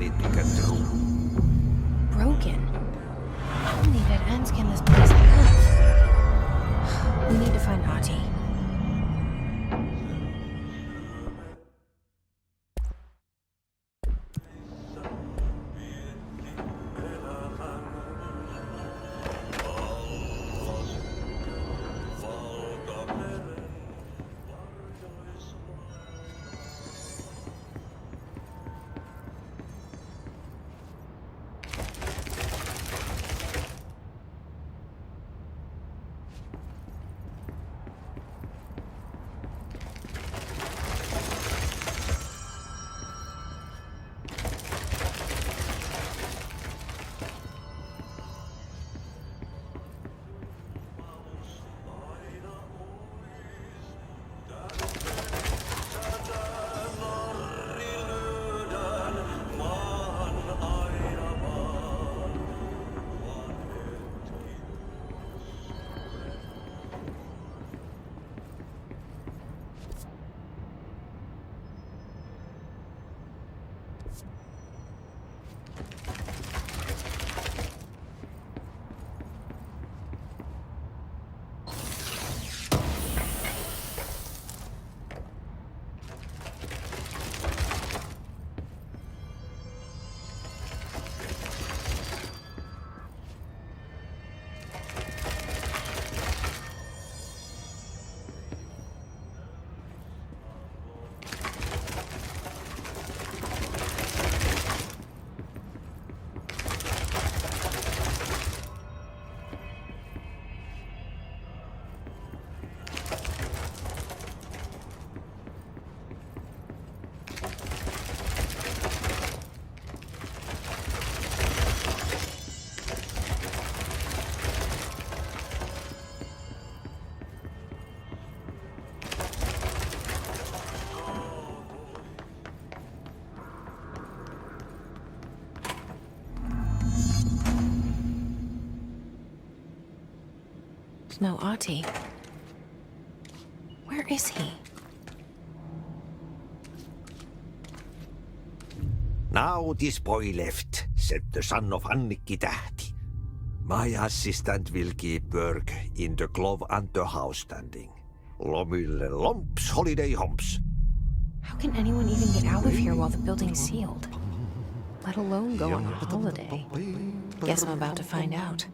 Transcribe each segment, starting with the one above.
need to get through. Broken? How many dead ends can this place have? We need to find Ahti. No Ahti. Where is he? Now this boy left, said the son of Annikki Tähti. My assistant will keep work in the glove and the house standing. Lomille lomps, holiday humps. How can anyone even get out of here while the building's sealed? Let alone go on a holiday. Guess I'm about to find out.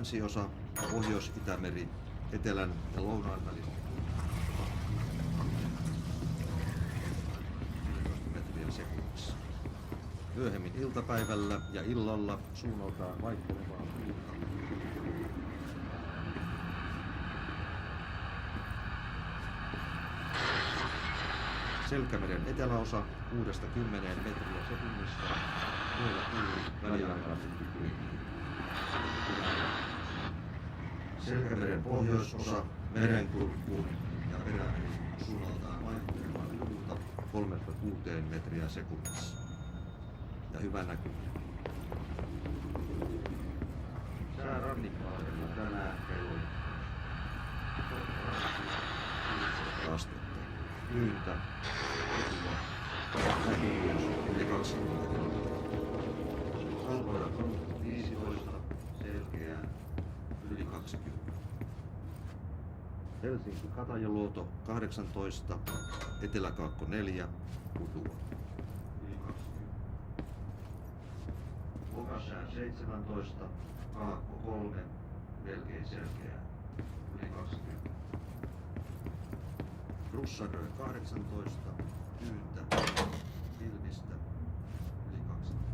länsiosa, Pohjois-Itämeri, etelän ja lounaan välillä. 14 metriä sekunnissa. Myöhemmin iltapäivällä ja illalla suunnaltaan vaihtelevaa tuulta. Selkämeren eteläosa 6-10 metriä sekunnissa. Yöllä tuuli väliaikaisesti. Selkämeren pohjoisosa Merenkurkkuun ja Perämeri suunnaltaan vaihtelevaa tuulta 3-6 metriä sekunnissa. Ja hyvä näkymä. Sää rannikkoalueella tänään kello 16 astetta. Pyyntä, näkyvyys yli 20 kilometriä. Kalvoja 15, selkeää yli 20. Helsinki Katajaluoto 18, Eteläkaakko 4, Kutua yli 20. Okasää 17, Kaakko 3, melkein selkeää yli 20. Russarö 18, Pyyntä, Pilvistä, yli 20.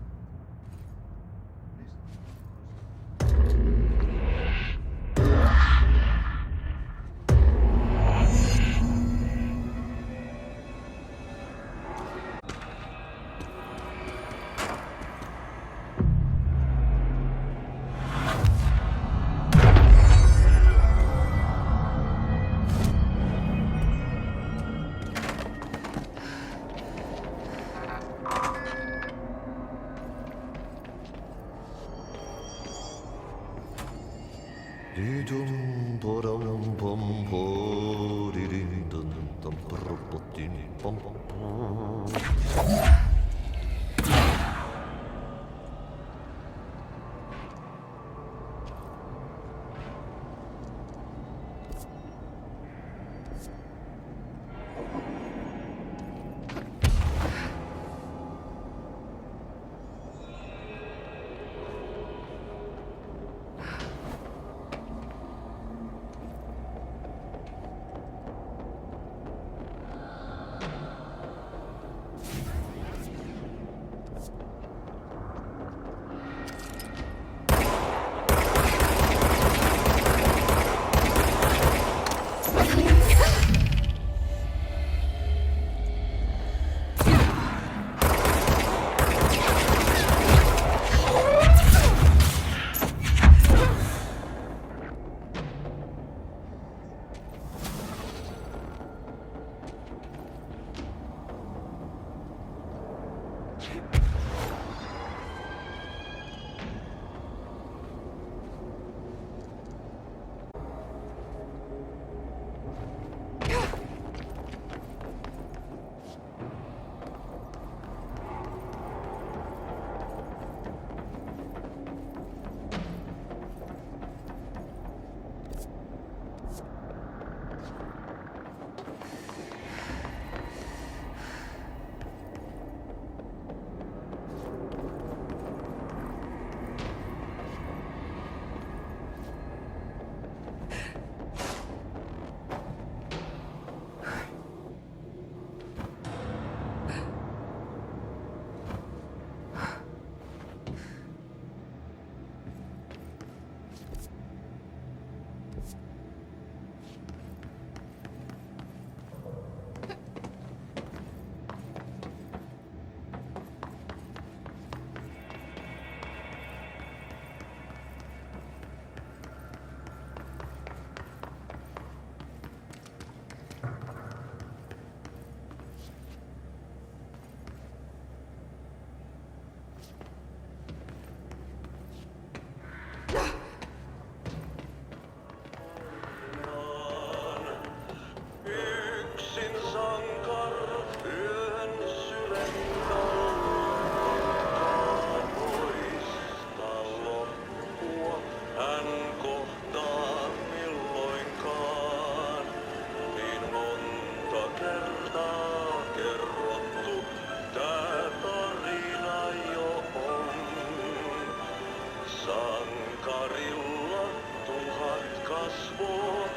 kasvot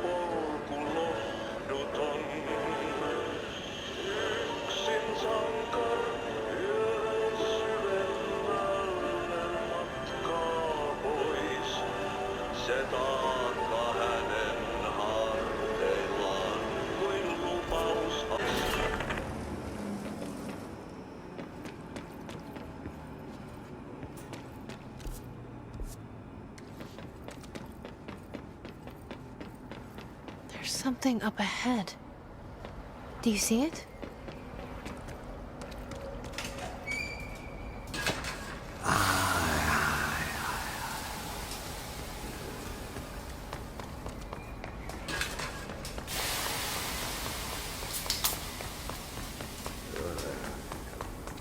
polkulohduton. Yksin sankar yön syvemmälle matkaa pois. Se taakka hänen harteillaan kuin lupaus. There's something up ahead. Do you see it?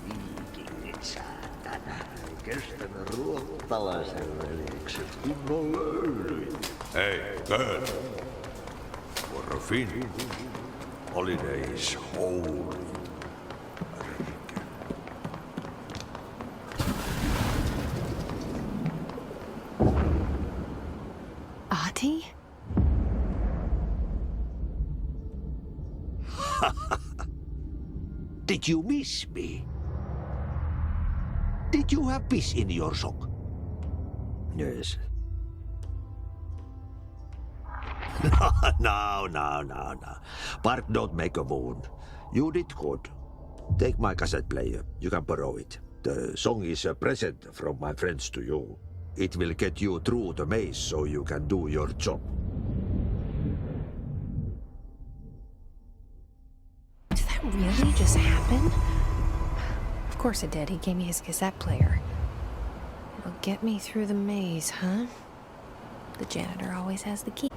Viikingit saatana. Ei kestänyt ruottalaisen veljekset kunnon löylyit. Hey, girl. For a Finn, holidays holy. Ahti? Did you miss me? Did you have piss in your sock? Yes. No. Bark don't make a wound. You did good. Take my cassette player. You can borrow it. The song is a present from my friends to you. It will get you through the maze so you can do your job. Did that really just happen? Of course it did. He gave me his cassette player. It'll get me through the maze, huh? The janitor always has the key.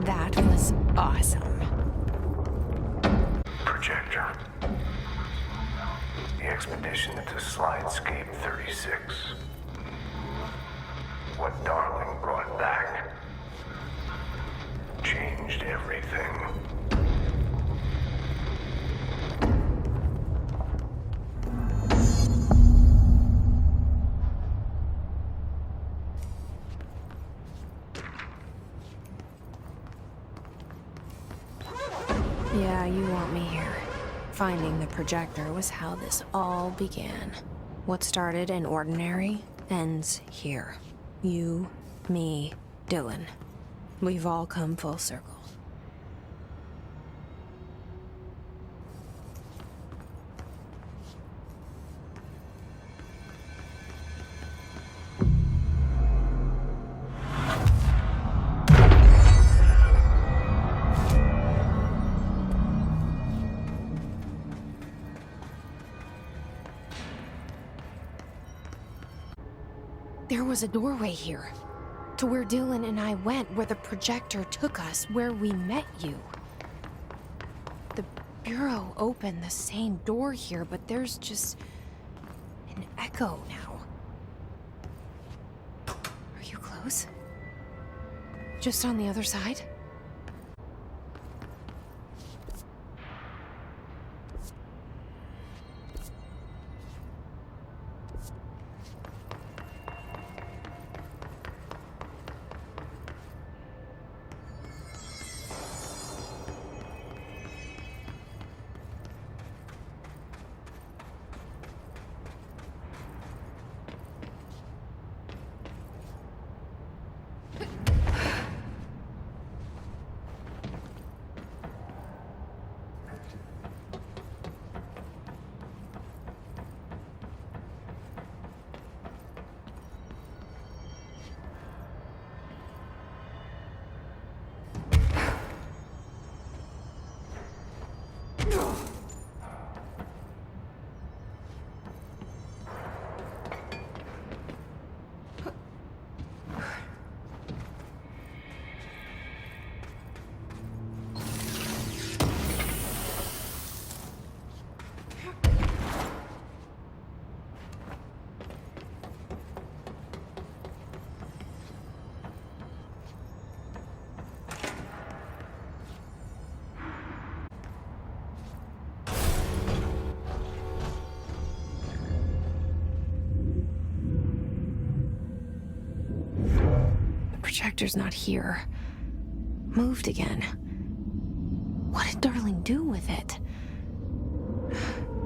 That was awesome. Projector. The expedition to Slidescape 36. What Darling brought back changed everything. Yeah, you want me here. Finding the projector was how this all began. What started in ordinary ends here. You, me, Dylan. We've all come full circle. There was a doorway here, to where Dylan and I went, where the projector took us, where we met you. The Bureau opened the same door here, but there's just an echo now. Are you close? Just on the other side? Projector's not here. Moved again. What did Darling do with it?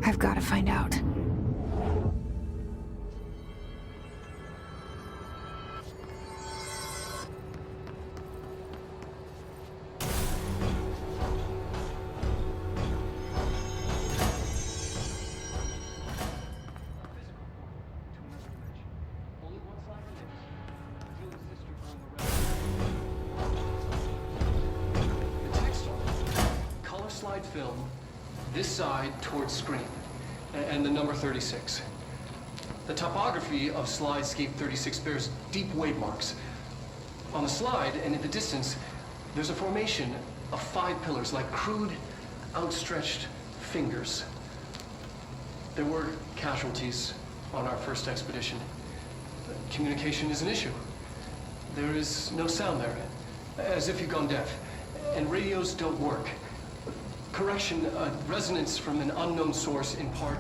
I've got to find out. Film this side towards screen and the number 36. The topography of slidescape 36 bears deep wave marks. On the slide and in the distance, there's a formation of 5 pillars like crude, outstretched fingers. There were casualties on our first expedition. Communication is an issue. There is no sound there, as if you've gone deaf, and radios don't work. Correction, resonance from an unknown source in part.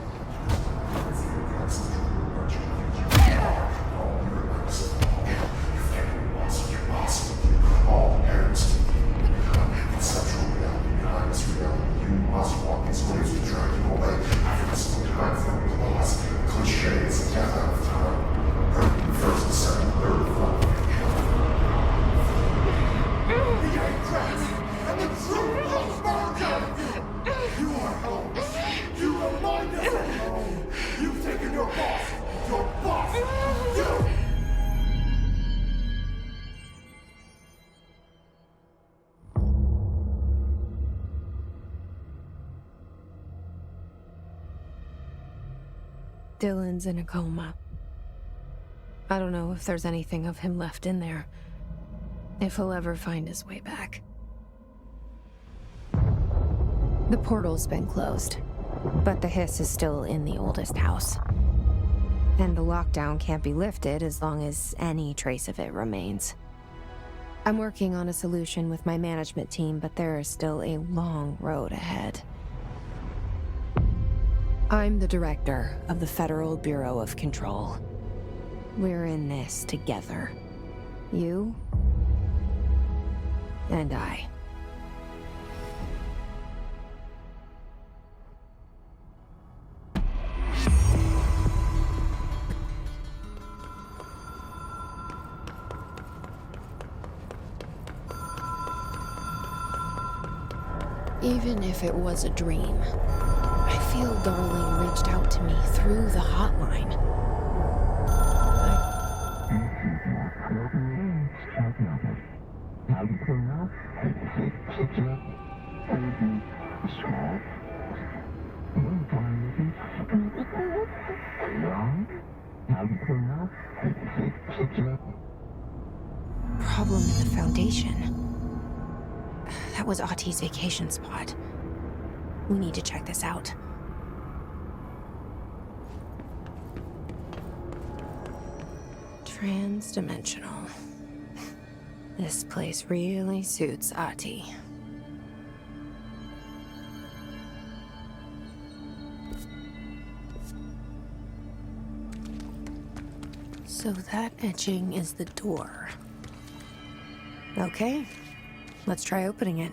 Dylan's in a coma. I don't know if there's anything of him left in there. If he'll ever find his way back. The portal's been closed, but the hiss is still in the oldest house. And the lockdown can't be lifted as long as any trace of it remains. I'm working on a solution with my management team, but there is still a long road ahead. I'm the director of the Federal Bureau of Control. We're in this together. You and I. Even if it was a dream, I feel Darling reached out to me through the hotline. Problem in the Foundation. That was Ahti's vacation spot. We need to check this out. Trans-dimensional. This place really suits Ahti. So that etching is the door. Okay, let's try opening it.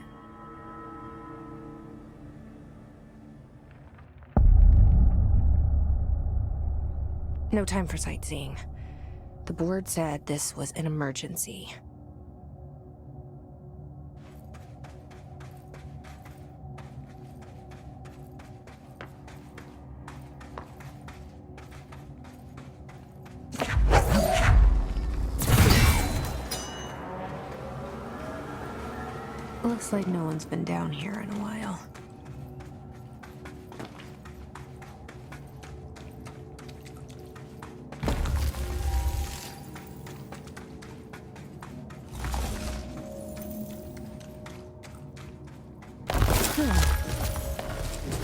No time for sightseeing. The board said this was an emergency. Looks like no one's been down here in a while.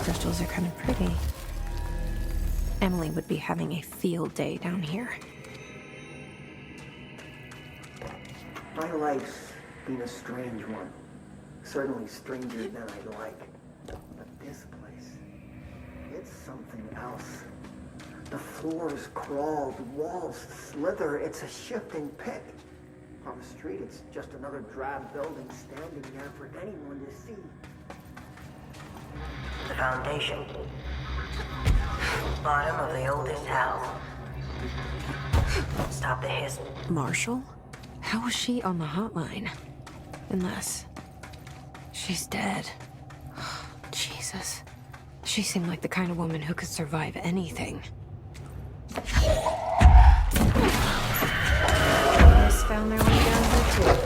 Crystals are kind of pretty. Emily would be having a field day down here. My life's been a strange one. Certainly stranger than I'd like. But this place, it's something else. The floors crawl, the walls slither. It's a shifting pit. On the street, it's just another drab building standing there for anyone to see. The Foundation. Bottom of the oldest house. Stop the hiss. Marshall? How was she on the hotline? Unless she's dead. Jesus. She seemed like the kind of woman who could survive anything. Just found their way down here too.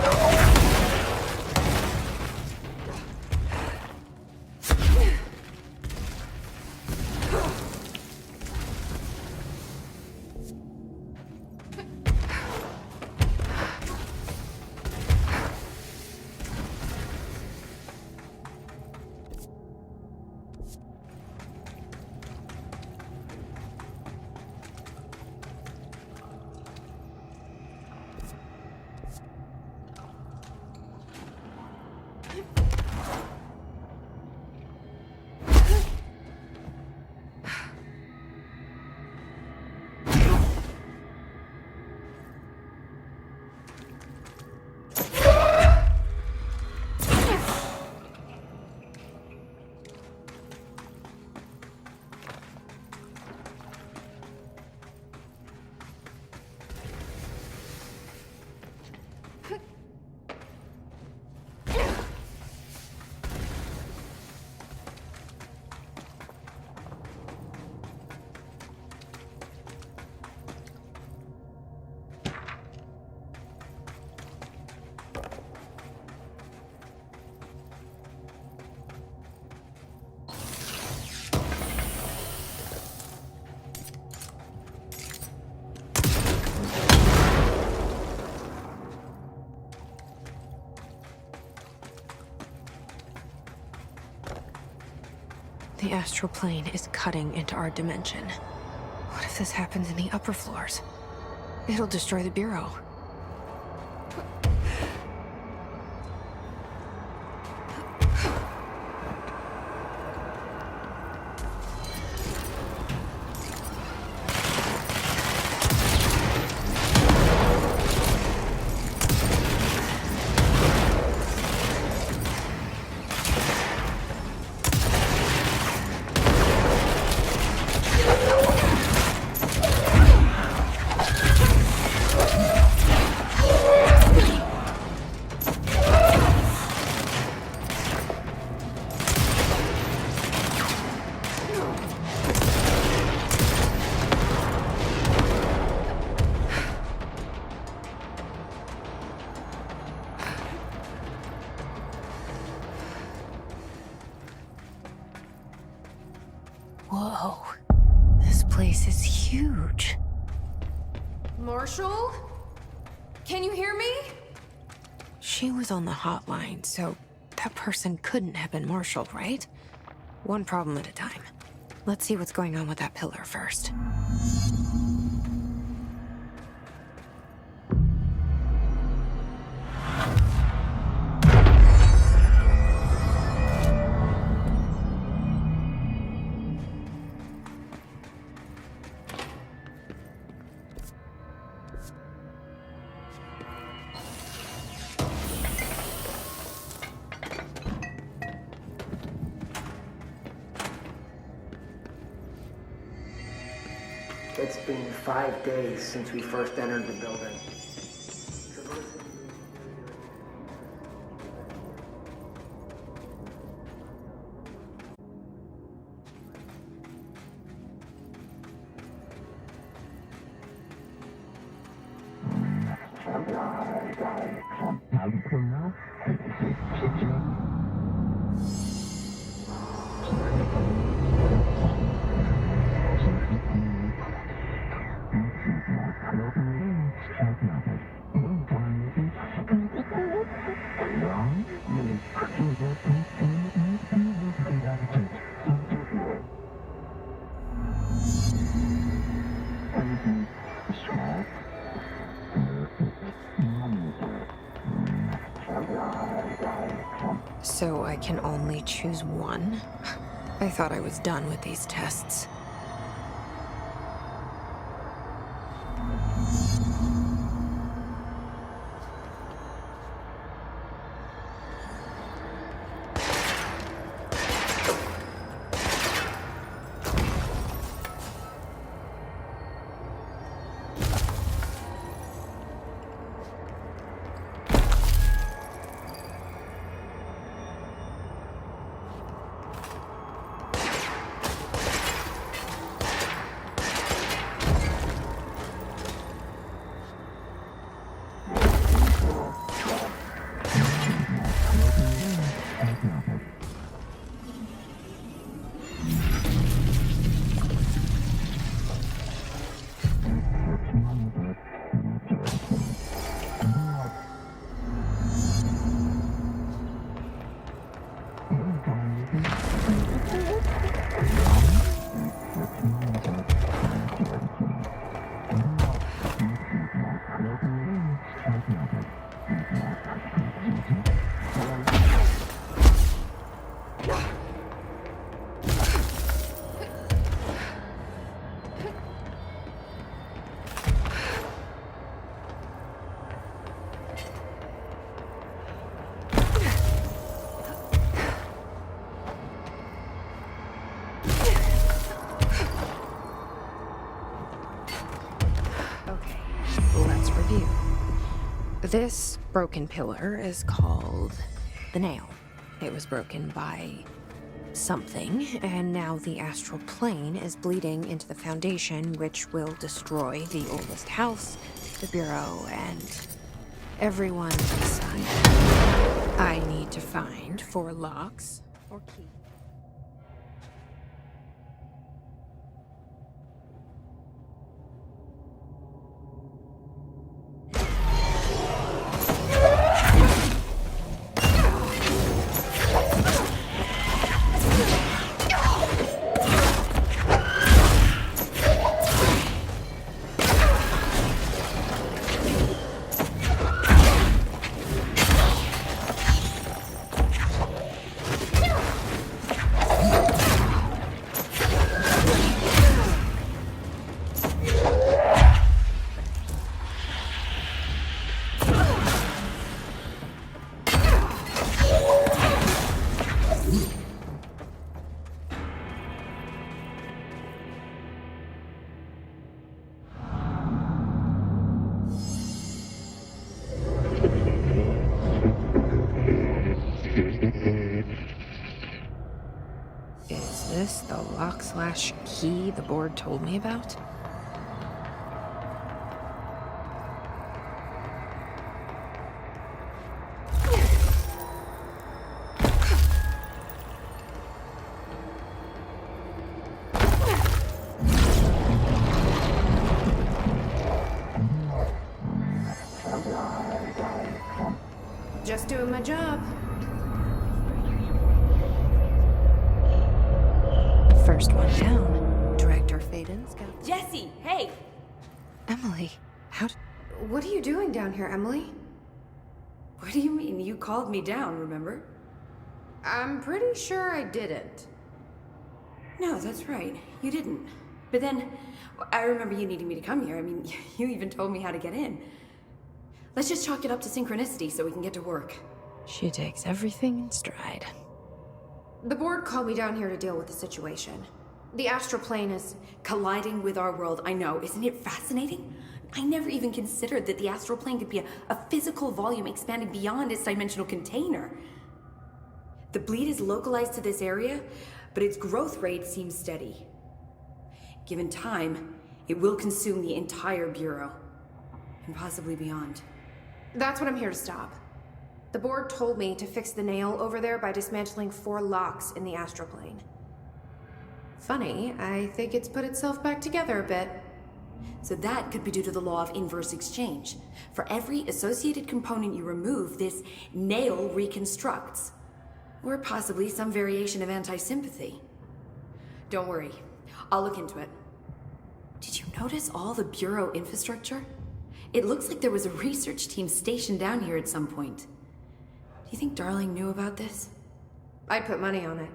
The astral plane is cutting into our dimension. What if this happens in the upper floors? It'll destroy the bureau. Whoa. This place is huge. Marshall? Can you hear me? She was on the hotline, so that person couldn't have been Marshall, right? One problem at a time. Let's see what's going on with that pillar first. It's been 5 days since we first entered the building. So I can only choose one? I thought I was done with these tests. Let's review. This broken pillar is called the nail. It was broken by something, and now the astral plane is bleeding into the foundation, which will destroy the oldest house, the bureau, and everyone inside. I need to find 4 locks or keys. Is this the lock/key the board told me about? Just doing my job. First one down. Director Faden's got... Jesse, hey! Emily, What are you doing down here, Emily? What do you mean? You called me down, remember? I'm pretty sure I didn't. No, that's right. You didn't. But then, I remember you needing me to come here. I mean, you even told me how to get in. Let's just chalk it up to synchronicity so we can get to work. She takes everything in stride. The board called me down here to deal with the situation. The astral plane is... Colliding with our world, I know. Isn't it fascinating? I never even considered that the astral plane could be a physical volume expanding beyond its dimensional container. The bleed is localized to this area, but its growth rate seems steady. Given time, it will consume the entire Bureau, and possibly beyond. That's what I'm here to stop. The board told me to fix the nail over there by dismantling 4 locks in the astral plane. Funny, I think it's put itself back together a bit. So that could be due to the law of inverse exchange. For every associated component you remove, this nail reconstructs. Or possibly some variation of anti-sympathy. Don't worry, I'll look into it. Did you notice all the Bureau infrastructure? It looks like there was a research team stationed down here at some point. Do you think Darling knew about this? I'd put money on it.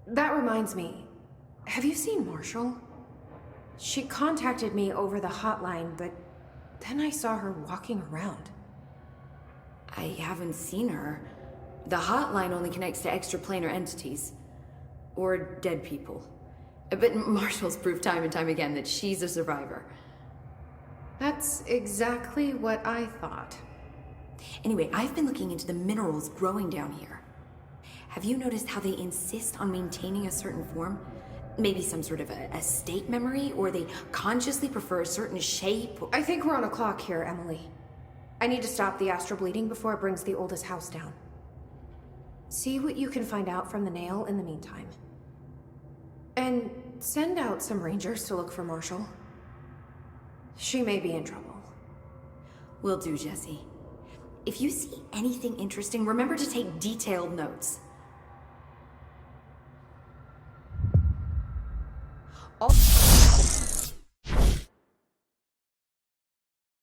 That reminds me, have you seen Marshall? She contacted me over the hotline, but then I saw her walking around. I haven't seen her. The hotline only connects to extraplanar entities. Or dead people. But Marshall's proved time and time again that she's a survivor. That's exactly what I thought. Anyway, I've been looking into the minerals growing down here. Have you noticed how they insist on maintaining a certain form? Maybe some sort of a state memory, or they consciously prefer a certain shape? I think we're on a clock here, Emily. I need to stop the astral bleeding before it brings the oldest house down. See what you can find out from the nail in the meantime. And send out some rangers to look for Marshall. She may be in trouble. Will do, Jesse. If you see anything interesting, remember to take detailed notes. Also